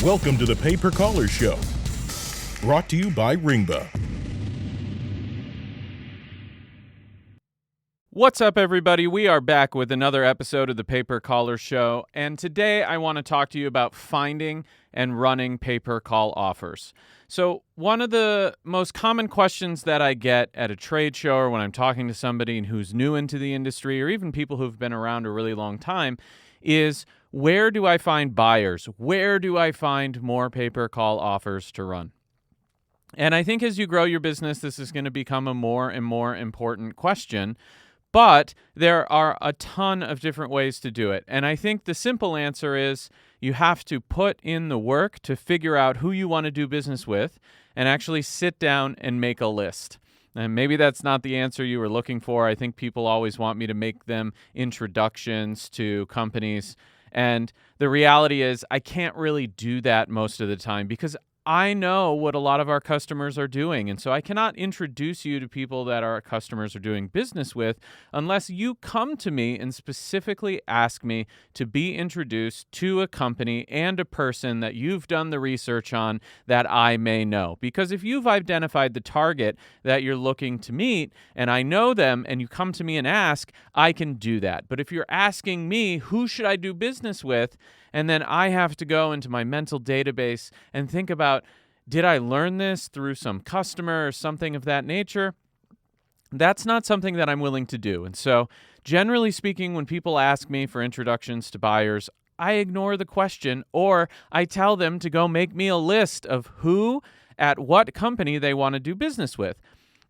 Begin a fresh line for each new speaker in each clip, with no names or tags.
Welcome to the Pay-Per-Caller Show, brought to you by Ringba.
What's up, everybody? We are back with another episode of the Pay-Per-Caller Show, and today I want to talk to you about finding and running pay-per-call offers. So one of the most common questions that I get at a trade show or when I'm talking to somebody who's new into the industry or even people who've been around a really long time is, where do I find buyers? Where do I find more pay-per-call offers to run? And I think as you grow your business, this is going to become a more and more important question. But there are a ton of different ways to do it. And I think the simple answer is you have to put in the work to figure out who you want to do business with and actually sit down and make a list. And maybe that's not the answer you were looking for. I think people always want me to make them introductions to companies. And the reality is I can't really do that most of the time because I know what a lot of our customers are doing, and so I cannot introduce you to people that our customers are doing business with unless you come to me and specifically ask me to be introduced to a company and a person that you've done the research on that I may know. Because if you've identified the target that you're looking to meet and I know them and you come to me and ask, I can do that. But if you're asking me, who should I do business with? And then I have to go into my mental database and think about, did I learn this through some customer or something of that nature? That's not something that I'm willing to do. And so, generally speaking, when people ask me for introductions to buyers, I ignore the question or I tell them to go make me a list of who at what company they want to do business with.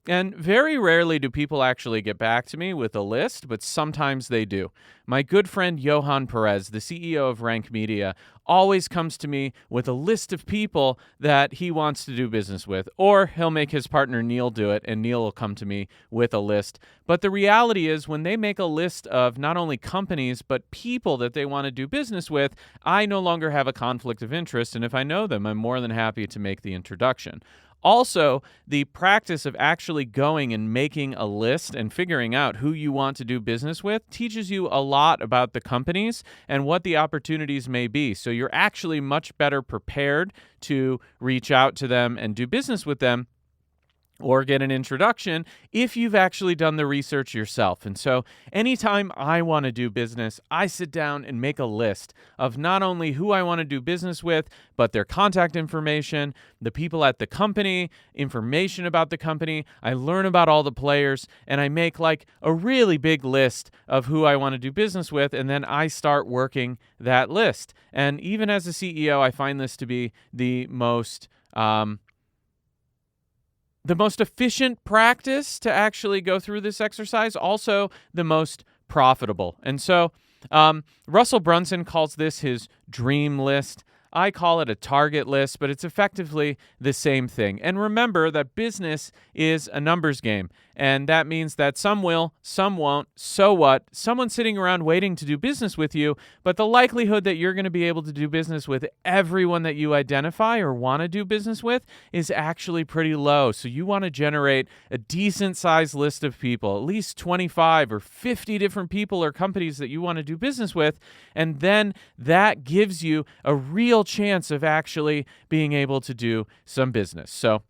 And very rarely do people actually get back to me with a list, but sometimes they do. My good friend Johan Perez, the CEO of Rank Media, always comes to me with a list of people that he wants to do business with, or he'll make his partner Neil do it, and Neil will come to me with a list. But the reality is when they make a list of not only companies, but people that they want to do business with, I no longer have a conflict of interest, and if I know them, I'm more than happy to make the introduction. Also, the practice of actually going and making a list and figuring out who you want to do business with teaches you a lot about the companies and what the opportunities may be. So you're actually much better prepared to reach out to them and do business with them or get an introduction if you've actually done the research yourself. And so anytime I want to do business, I sit down and make a list of not only who I want to do business with, but their contact information, the people at the company, information about the company. I learn about all the players, and I make like a really big list of who I want to do business with, and then I start working that list. And even as a CEO, I find this to be the most efficient practice to actually go through this exercise, also the most profitable. And so Russell Brunson calls this his dream list. I call it a target list, but it's effectively the same thing. And remember that business is a numbers game, and that means that some will, some won't. So what? Someone's sitting around waiting to do business with you, but the likelihood that you're going to be able to do business with everyone that you identify or want to do business with is actually pretty low. So you want to generate a decent-sized list of people, at least 25 or 50 different people or companies that you want to do business with, and then that gives you a real chance of actually being able to do some business. So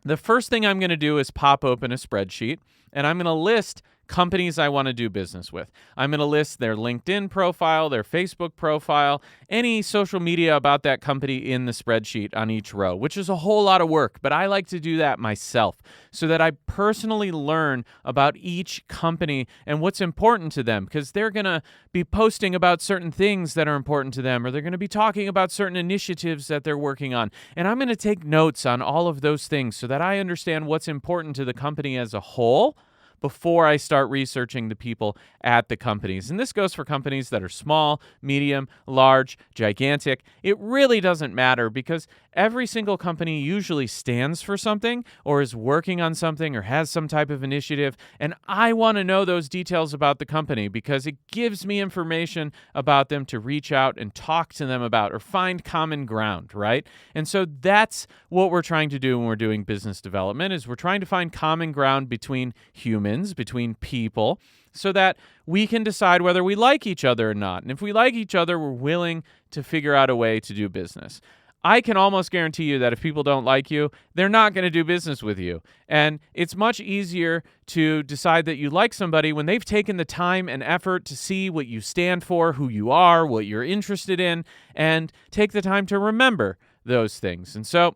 the first thing I'm going to do is pop open a spreadsheet, and I'm going to list companies I want to do business with. I'm going to list their LinkedIn profile, their Facebook profile, any social media about that company in the spreadsheet on each row, which is a whole lot of work, but I like to do that myself so that I personally learn about each company and what's important to them, because they're going to be posting about certain things that are important to them, or they're going to be talking about certain initiatives that they're working on. And I'm going to take notes on all of those things so that I understand what's important to the company as a whole before I start researching the people at the companies. And this goes for companies that are small, medium, large, gigantic. It really doesn't matter because every single company usually stands for something or is working on something or has some type of initiative. And I want to know those details about the company because it gives me information about them to reach out and talk to them about or find common ground, right? And so that's what we're trying to do when we're doing business development is we're trying to find common ground between humans, between people, so that we can decide whether we like each other or not. And if we like each other, we're willing to figure out a way to do business. I can almost guarantee you that if people don't like you, they're not going to do business with you. And it's much easier to decide that you like somebody when they've taken the time and effort to see what you stand for, who you are, what you're interested in, and take the time to remember those things. And so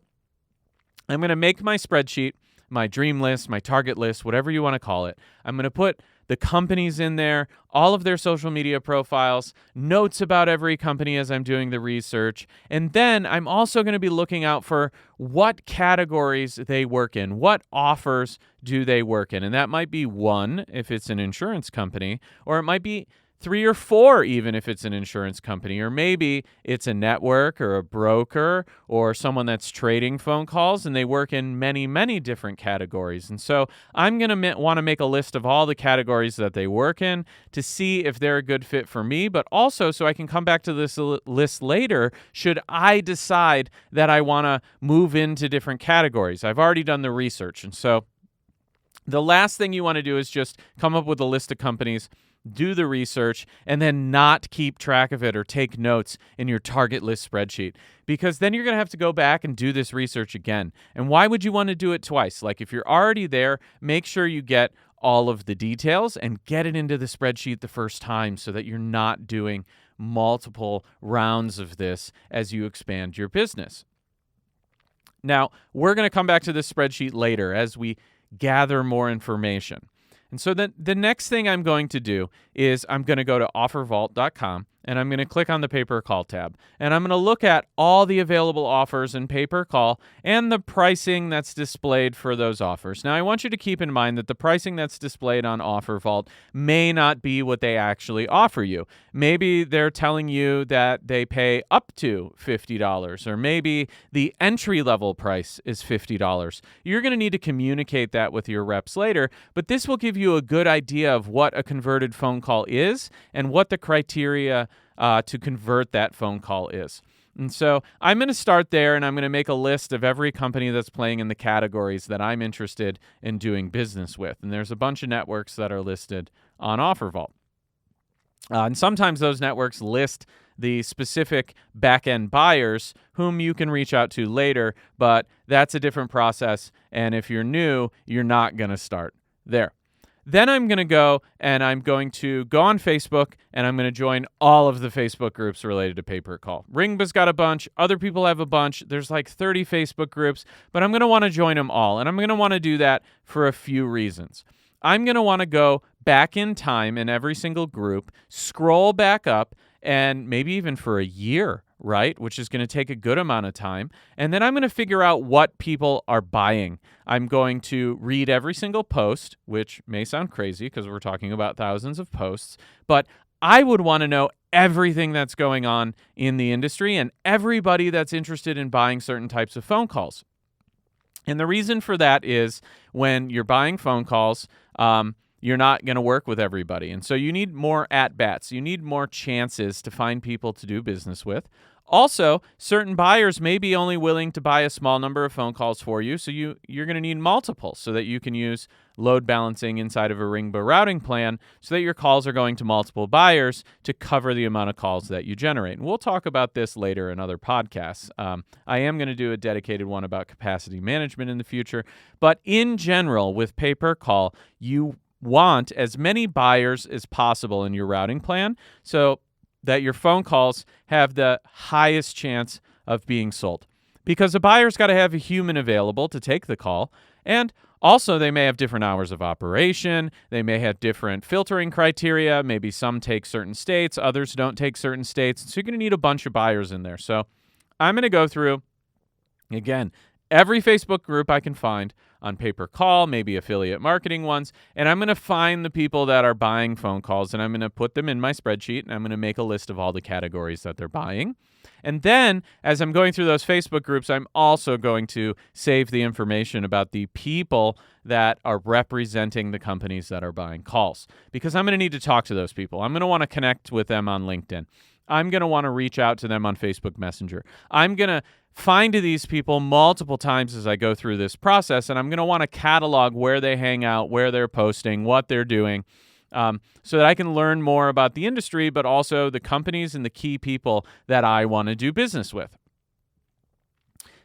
I'm going to make my spreadsheet, my dream list, my target list, whatever you want to call it. I'm going to put the companies in there, all of their social media profiles, notes about every company as I'm doing the research. And then I'm also going to be looking out for what categories they work in. What offers do they work in? And that might be 1 if it's an insurance company, or it might be 3 or 4 even if it's an insurance company, or maybe it's a network or a broker or someone that's trading phone calls and they work in many, many different categories. And so I'm going to want to make a list of all the categories that they work in to see if they're a good fit for me, but also so I can come back to this list later should I decide that I want to move into different categories. I've already done the research. And so the last thing you want to do is just come up with a list of companies, do the research, and then not keep track of it or take notes in your target list spreadsheet, because then you're going to have to go back and do this research again. And why would you want to do it twice? Like if you're already there, make sure you get all of the details and get it into the spreadsheet the first time so that you're not doing multiple rounds of this as you expand your business. Now, we're going to come back to this spreadsheet later as we gather more information. And so then the next thing I'm going to do is I'm going to go to OfferVault.com and I'm going to click on the pay-per-call tab. And I'm going to look at all the available offers in pay-per-call and the pricing that's displayed for those offers. Now, I want you to keep in mind that the pricing that's displayed on OfferVault may not be what they actually offer you. Maybe they're telling you that they pay up to $50, or maybe the entry-level price is $50. You're going to need to communicate that with your reps later, but this will give you a good idea of what a converted phone call is and what the criteria to convert that phone call is. And so I'm going to start there, and I'm going to make a list of every company that's playing in the categories that I'm interested in doing business with. And there's a bunch of networks that are listed on OfferVault. And sometimes those networks list the specific back-end buyers whom you can reach out to later, but that's a different process. And if you're new, you're not going to start there. Then I'm going to go and I'm going to go on Facebook and I'm going to join all of the Facebook groups related to pay-per-call. Ringba's got a bunch. Other people have a bunch. There's like 30 Facebook groups, but I'm going to want to join them all. And I'm going to want to do that for a few reasons. I'm going to want to go back in time in every single group, scroll back up, and maybe even for a year, right? Which is going to take a good amount of time. And then I'm going to figure out what people are buying. I'm going to read every single post, which may sound crazy because we're talking about thousands of posts, but I would want to know everything that's going on in the industry and everybody that's interested in buying certain types of phone calls. And the reason for that is when you're buying phone calls, you're not going to work with everybody. And so you need more at-bats. You need more chances to find people to do business with. Also, certain buyers may be only willing to buy a small number of phone calls for you, so you're going to need multiple so that you can use load balancing inside of a Ringba routing plan so that your calls are going to multiple buyers to cover the amount of calls that you generate. And we'll talk about this later in other podcasts. I am going to do a dedicated one about capacity management in the future. But in general, with pay-per-call, you want as many buyers as possible in your routing plan so that your phone calls have the highest chance of being sold. Because a buyer's got to have a human available to take the call, and also they may have different hours of operation, they may have different filtering criteria, maybe some take certain states, others don't take certain states, so you're going to need a bunch of buyers in there. So I'm going to go through, again, every Facebook group I can find on pay-per-call, maybe affiliate marketing ones, and I'm going to find the people that are buying phone calls, and I'm going to put them in my spreadsheet, and I'm going to make a list of all the categories that they're buying. And then, as I'm going through those Facebook groups, I'm also going to save the information about the people that are representing the companies that are buying calls, because I'm going to need to talk to those people. I'm going to want to connect with them on LinkedIn. I'm going to want to reach out to them on Facebook Messenger. I'm going to find these people multiple times as I go through this process, and I'm going to want to catalog where they hang out, where they're posting, what they're doing, so that I can learn more about the industry, but also the companies and the key people that I want to do business with.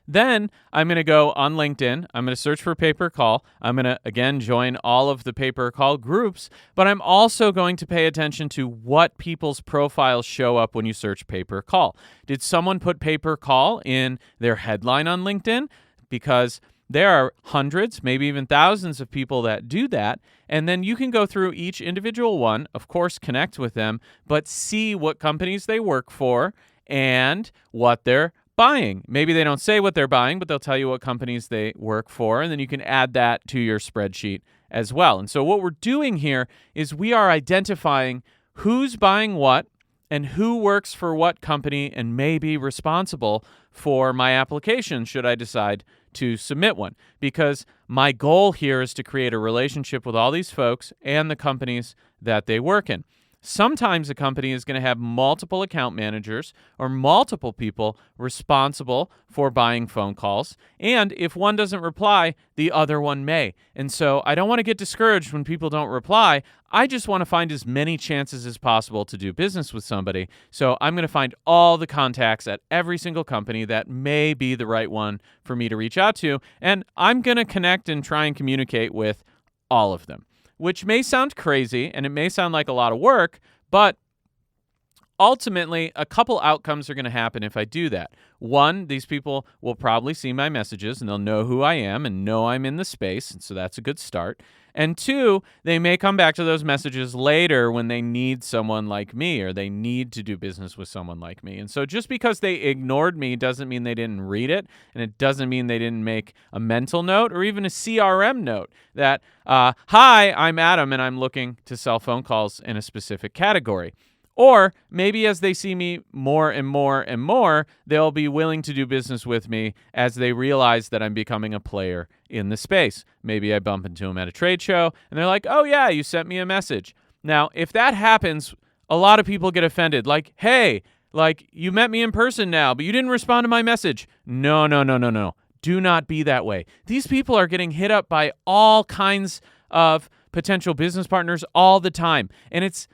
Then I'm going to go on LinkedIn. I'm going to search for pay-per-call. I'm going to, again, join all of the pay-per-call groups, but I'm also going to pay attention to what people's profiles show up when you search pay-per-call. Did someone put pay-per-call in their headline on LinkedIn? Because there are hundreds, maybe even thousands of people that do that, and then you can go through each individual one, of course, connect with them, but see what companies they work for and what they're buying. Maybe they don't say what they're buying, but they'll tell you what companies they work for, and then you can add that to your spreadsheet as well. And so what we're doing here is we are identifying who's buying what and who works for what company and may be responsible for my application should I decide to submit one. Because my goal here is to create a relationship with all these folks and the companies that they work in. Sometimes a company is going to have multiple account managers or multiple people responsible for buying phone calls. And if one doesn't reply, the other one may. And so I don't want to get discouraged when people don't reply. I just want to find as many chances as possible to do business with somebody. So I'm going to find all the contacts at every single company that may be the right one for me to reach out to. And I'm going to connect and try and communicate with all of them, which may sound crazy and it may sound like a lot of work, but ultimately, a couple outcomes are going to happen if I do that. One, these people will probably see my messages and they'll know who I am and know I'm in the space, and so that's a good start. And two, they may come back to those messages later when they need someone like me or they need to do business with someone like me. And so just because they ignored me doesn't mean they didn't read it, and it doesn't mean they didn't make a mental note or even a CRM note that, hi, I'm Adam and I'm looking to sell phone calls in a specific category. Or maybe as they see me more and more and more, they'll be willing to do business with me as they realize that I'm becoming a player in the space. Maybe I bump into them at a trade show and they're like, oh yeah, you sent me a message. Now, if that happens, a lot of people get offended. Like, hey, like you met me in person now, but you didn't respond to my message. No. Do not be that way. These people are getting hit up by all kinds of potential business partners all the time. And it's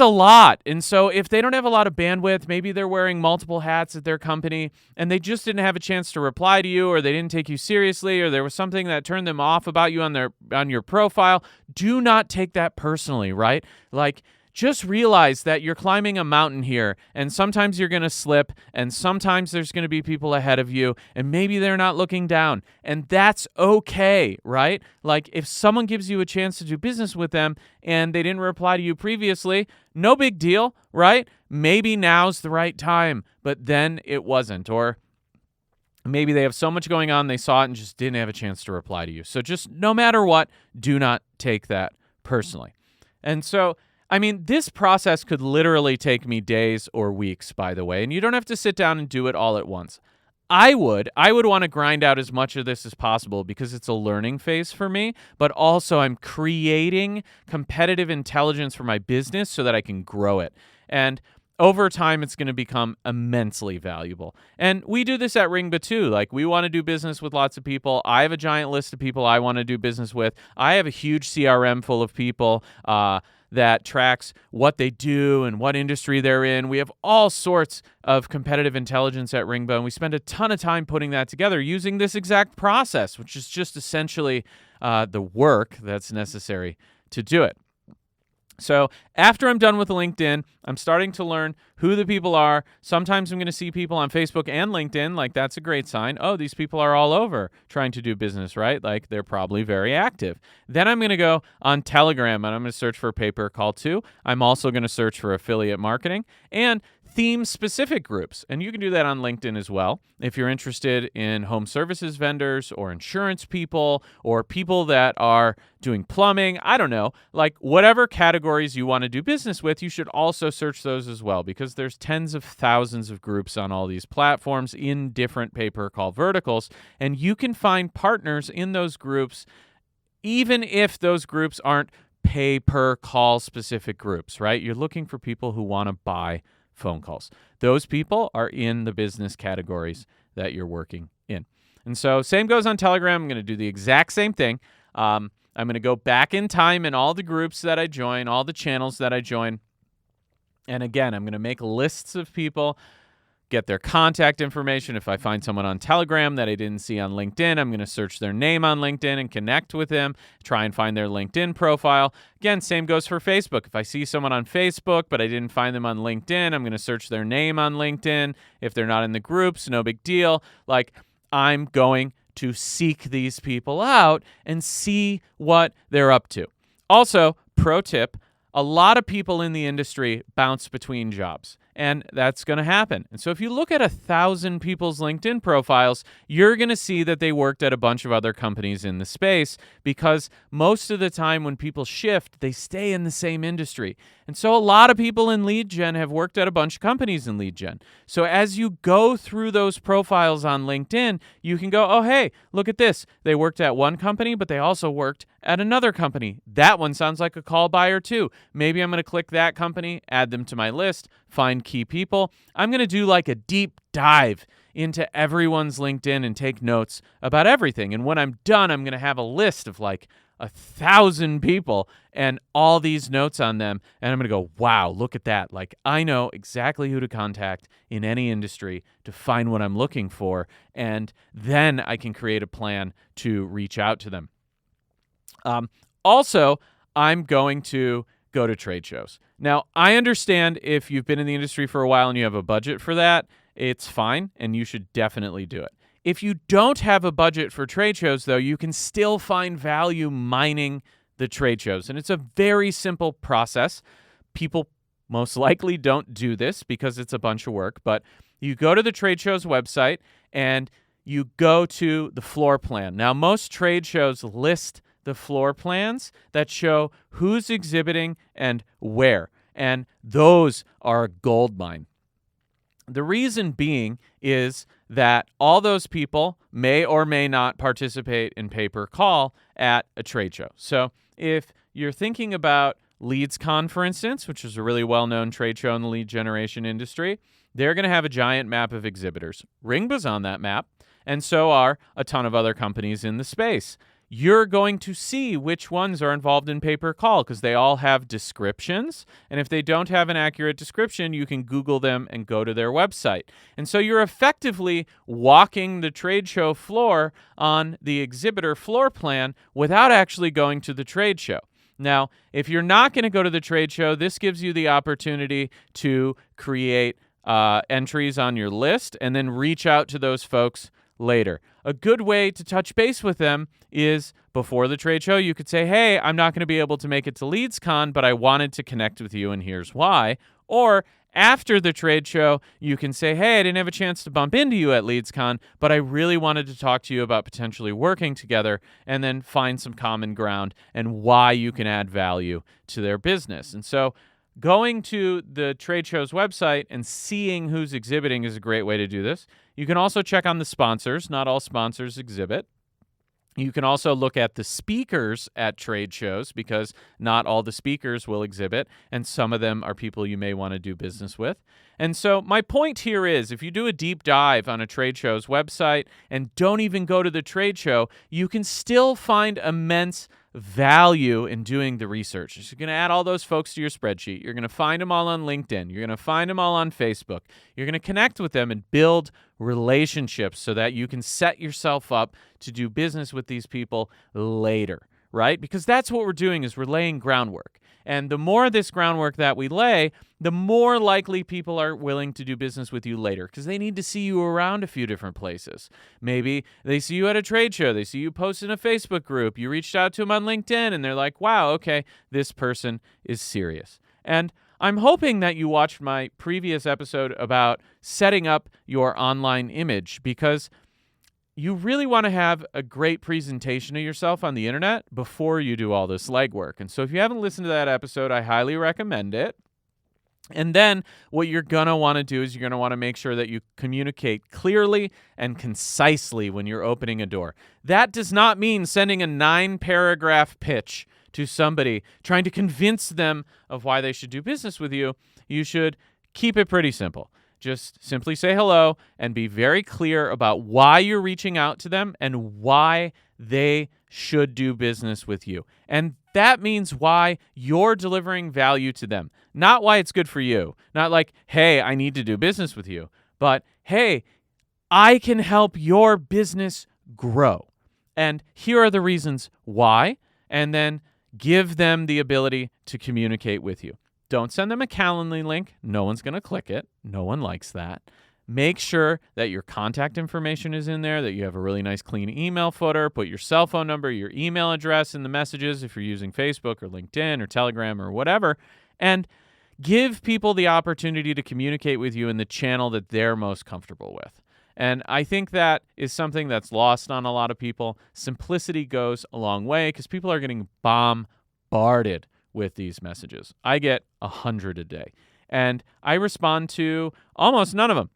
a lot. And so if they don't have a lot of bandwidth, maybe they're wearing multiple hats at their company and they just didn't have a chance to reply to you, or they didn't take you seriously, or there was something that turned them off about you on your profile, do not take that personally, right? Like, just realize that you're climbing a mountain here, and sometimes you're going to slip, and sometimes there's going to be people ahead of you, and maybe they're not looking down, and that's okay, right? Like, if someone gives you a chance to do business with them, and they didn't reply to you previously, no big deal, right? Maybe now's the right time, but then it wasn't, or maybe they have so much going on, they saw it and just didn't have a chance to reply to you. So just no matter what, do not take that personally. And so, I mean, this process could literally take me days or weeks, by the way, and you don't have to sit down and do it all at once. I would want to grind out as much of this as possible because it's a learning phase for me, but also I'm creating competitive intelligence for my business so that I can grow it. And over time, it's going to become immensely valuable. And we do this at Ringba too. Like, we want to do business with lots of people. I have a giant list of people I want to do business with. I have a huge CRM full of people that tracks what they do and what industry they're in. We have all sorts of competitive intelligence at Ringba, and we spend a ton of time putting that together using this exact process, which is just essentially the work that's necessary to do it. So after I'm done with LinkedIn, I'm starting to learn who the people are. Sometimes I'm going to see people on Facebook and LinkedIn. Like, that's a great sign. Oh, these people are all over trying to do business, right? Like, they're probably very active. Then I'm going to go on Telegram and I'm going to search for pay-per-call too. I'm also going to search for affiliate marketing and theme-specific groups. And you can do that on LinkedIn as well. If you're interested in home services vendors or insurance people or people that are doing plumbing, I don't know, like whatever categories you want to do business with, you should also search those as well, because there's tens of thousands of groups on all these platforms in different pay-per-call verticals, and you can find partners in those groups even if those groups aren't pay-per-call specific groups, right? You're looking for people who want to buy phone calls. Those people are in the business categories that you're working in. And so same goes on Telegram. I'm going to do the exact same thing. I'm going to go back in time in all the groups that I join, all the channels that I join. And again, I'm going to make lists of people, get their contact information. If I find someone on Telegram that I didn't see on LinkedIn, I'm going to search their name on LinkedIn and connect with them, try and find their LinkedIn profile. Again, same goes for Facebook. If I see someone on Facebook, but I didn't find them on LinkedIn, I'm going to search their name on LinkedIn. If they're not in the groups, no big deal. Like, I'm going to seek these people out and see what they're up to. Also, pro tip, a lot of people in the industry bounce between jobs, and that's going to happen. And so if you look at 1,000 people's LinkedIn profiles, you're going to see that they worked at a bunch of other companies in the space, because most of the time when people shift, they stay in the same industry. And so a lot of people in lead gen have worked at a bunch of companies in lead gen. So as you go through those profiles on LinkedIn, you can go, oh, hey, look at this. They worked at one company, but they also worked at another company. That one sounds like a call buyer too. Maybe I'm going to click that company, add them to my list, find key people. I'm going to do like a deep dive into everyone's LinkedIn and take notes about everything. And when I'm done, I'm going to have a list of like 1,000 people and all these notes on them. And I'm going to go, wow, look at that. Like, I know exactly who to contact in any industry to find what I'm looking for. And then I can create a plan to reach out to them. Also, I'm going to go to trade shows. Now, I understand if you've been in the industry for a while and you have a budget for that, it's fine, and you should definitely do it. If you don't have a budget for trade shows, though, you can still find value mining the trade shows. And it's a very simple process. People most likely don't do this because it's a bunch of work, but you go to the trade show's website and you go to the floor plan. Now, most trade shows list the floor plans that show who's exhibiting and where, and those are a gold mine. The reason being is that all those people may or may not participate in pay-per-call at a trade show. So if you're thinking about LeadsCon, for instance, which is a really well-known trade show in the lead generation industry, they're going to have a giant map of exhibitors. Ringba's on that map, and so are a ton of other companies in the space. You're going to see which ones are involved in pay-per-call because they all have descriptions. And if they don't have an accurate description, you can Google them and go to their website. And so you're effectively walking the trade show floor on the exhibitor floor plan without actually going to the trade show. Now, if you're not going to go to the trade show, this gives you the opportunity to create entries on your list and then reach out to those folks later. A good way to touch base with them is before the trade show. You could say, hey, I'm not going to be able to make it to LeadsCon, but I wanted to connect with you, and here's why. Or after the trade show, you can say, hey, I didn't have a chance to bump into you at LeadsCon, but I really wanted to talk to you about potentially working together, and then find some common ground and why you can add value to their business. And so going to the trade show's website and seeing who's exhibiting is a great way to do this. You can also check on the sponsors. Not all sponsors exhibit. You can also look at the speakers at trade shows because not all the speakers will exhibit, and some of them are people you may want to do business with. And so my point here is, if you do a deep dive on a trade show's website and don't even go to the trade show, you can still find immense value in doing the research. You're going to add all those folks to your spreadsheet. You're going to find them all on LinkedIn. You're going to find them all on Facebook. You're going to connect with them and build relationships so that you can set yourself up to do business with these people later, right? Because that's what we're doing, is we're laying groundwork. And the more of this groundwork that we lay, the more likely people are willing to do business with you later, because they need to see you around a few different places. Maybe they see you at a trade show. They see you post in a Facebook group. You reached out to them on LinkedIn, and they're like, wow, okay, this person is serious. And I'm hoping that you watched my previous episode about setting up your online image, because you really want to have a great presentation of yourself on the internet before you do all this legwork. And so if you haven't listened to that episode, I highly recommend it. And then what you're going to want to do is you're going to want to make sure that you communicate clearly and concisely when you're opening a door. That does not mean sending a 9-paragraph pitch to somebody trying to convince them of why they should do business with you. You should keep it pretty simple. Just simply say hello and be very clear about why you're reaching out to them and why they should do business with you. And that means why you're delivering value to them, not why it's good for you. Not like, hey, I need to do business with you, but hey, I can help your business grow. And here are the reasons why, and then give them the ability to communicate with you. Don't send them a Calendly link. No one's going to click it. No one likes that. Make sure that your contact information is in there, that you have a really nice clean email footer. Put your cell phone number, your email address in the messages if you're using Facebook or LinkedIn or Telegram or whatever, and give people the opportunity to communicate with you in the channel that they're most comfortable with. And I think that is something that's lost on a lot of people. Simplicity goes a long way because people are getting bombarded with these messages. I get 100 a day, and I respond to almost none of them.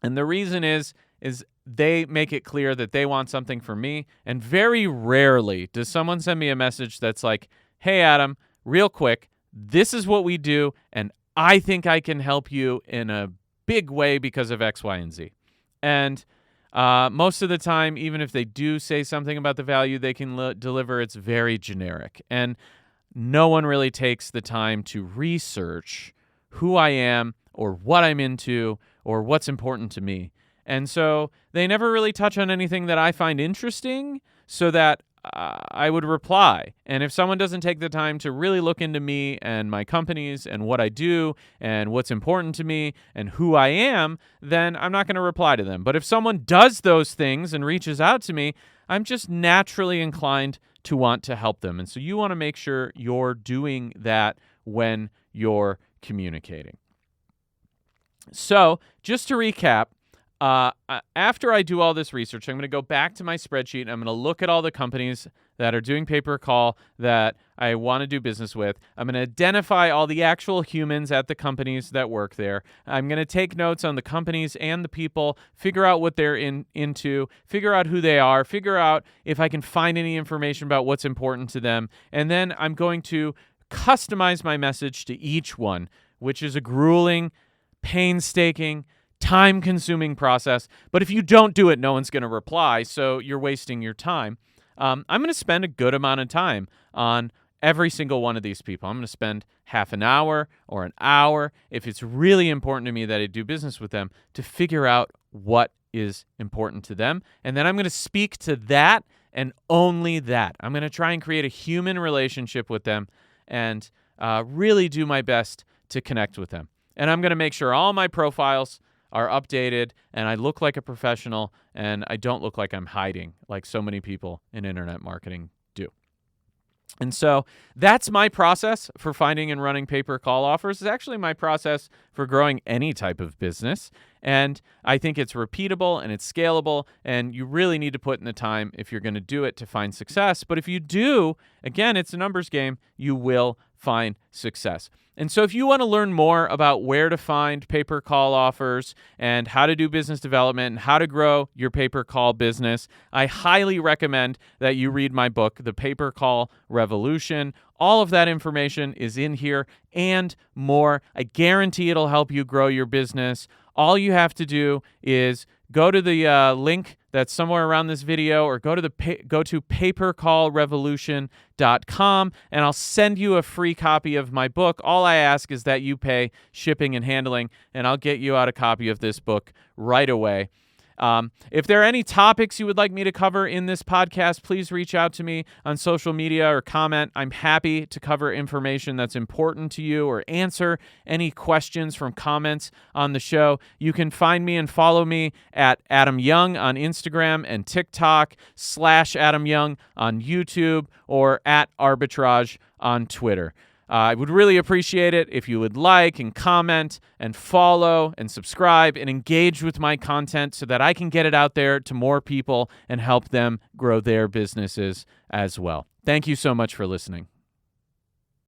And the reason is they make it clear that they want something from me, and very rarely does someone send me a message that's like, hey, Adam, real quick, this is what we do, and I think I can help you in a big way because of X, Y, and Z. And most of the time, even if they do say something about the value they can deliver, it's very generic. And no one really takes the time to research who I am or what I'm into or what's important to me. And so they never really touch on anything that I find interesting so that I would reply. And if someone doesn't take the time to really look into me and my companies and what I do and what's important to me and who I am, then I'm not going to reply to them. But if someone does those things and reaches out to me, I'm just naturally inclined to want to help them. And so you want to make sure you're doing that when you're communicating. So just to recap, after I do all this research, I'm going to go back to my spreadsheet and I'm going to look at all the companies that are doing pay-per-call that I want to do business with. I'm going to identify all the actual humans at the companies that work there. I'm going to take notes on the companies and the people, figure out what they're into, figure out who they are, figure out if I can find any information about what's important to them. And then I'm going to customize my message to each one, which is a grueling, painstaking, time-consuming process. But if you don't do it, no one's going to reply, so you're wasting your time. I'm going to spend a good amount of time on every single one of these people. I'm going to spend half an hour or an hour, if it's really important to me that I do business with them, to figure out what is important to them. And then I'm going to speak to that and only that. I'm going to try and create a human relationship with them and really do my best to connect with them. And I'm going to make sure all my profiles are updated and I look like a professional and I don't look like I'm hiding like so many people in internet marketing do. And so that's my process for finding and running pay-per-call offers. It's actually my process for growing any type of business. And I think it's repeatable and it's scalable, and you really need to put in the time if you're going to do it to find success. But if you do, again, it's a numbers game, you will find success. And so if you want to learn more about where to find pay-per-call offers and how to do business development and how to grow your pay-per-call business, I highly recommend that you read my book, The Pay-per-Call Revolution. All of that information is in here and more. I guarantee it'll help you grow your business. All you have to do is go to the link that's somewhere around this video, or go to papercallrevolution.com, and I'll send you a free copy of my book. All I ask is that you pay shipping and handling, and I'll get you out a copy of this book right away. If there are any topics you would like me to cover in this podcast, please reach out to me on social media or comment. I'm happy to cover information that's important to you or answer any questions from comments on the show. You can find me and follow me at Adam Young on Instagram and TikTok, /Adam Young on YouTube, or at Arbitrage on Twitter. I would really appreciate it if you would like and comment and follow and subscribe and engage with my content so that I can get it out there to more people and help them grow their businesses as well. Thank you so much for listening.